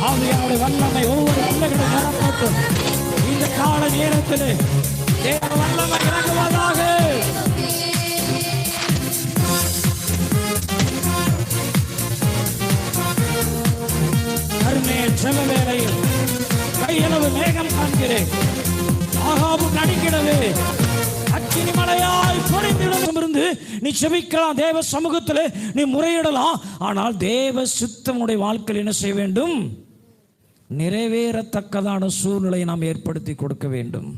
ஆவியானவருடைய வல்லமை ஒவ்வொரு பிள்ளைகளும் நிரப்பட்டும். இந்த கால நேரத்தில் தேவ வல்லமை இறங்குவதாக. கருணையின் செவ வேளையில் கையளவு மேகம் காண்கிறேன். ஆகாபு நடுங்கிடவே அக்கினி மலையாய் பொழிந்திடம் இருந்து நீ செபிக்கலாம். தேவ சமூகத்தில் நீ முறையிடலாம். ஆனால் தேவ சித்தமுடைய வாழ்க்கையில் என்ன செய்ய வேண்டும்? நிறைவேறத்தக்கதான சூழ்நிலையை நாம் ஏற்படுத்தி கொடுக்க வேண்டும்.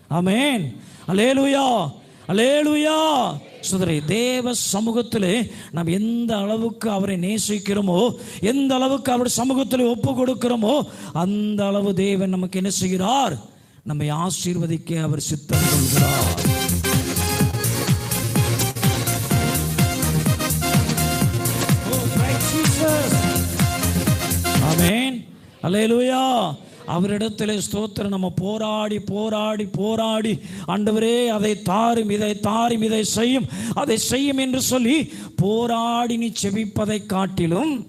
ஆமென். அல்லேலூயா, அல்லேலூயா. சோதரே, தேவ சமூகத்திலே நாம் எந்த அளவுக்கு அவரை நேசிக்கிறோமோ, எந்த அளவுக்கு அவருடைய சமூகத்தில் ஒப்பு கொடுக்கிறோமோ, அந்த அளவு தேவன் நமக்கு என்ன செய்கிறார்? நம்மை ஆசீர்வதிக்க அவர் சித்தம் கொள்கிறார். ஆமென். அல்லேலூயா. அவரிடத்திலே ஸ்தோத்திரம். நம்ம போராடி போராடி போராடி ஆண்டவரே அதை தாரும், இதை தாரும், இதை செய்யும், அதை செய்யும் என்று சொல்லி போராடி நீ செபிப்பதை காட்டிலும்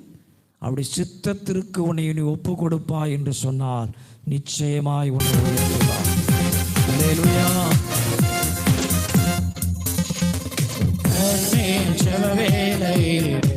அப்படி சித்தத்திற்கு உன்னை நீ ஒப்பு கொடுப்பா என்று சொன்னால் நிச்சயமாய் உன்னை உயர்த்துவார். அல்லேலூயா. கர்த்தரின் ஜெப வேளையில்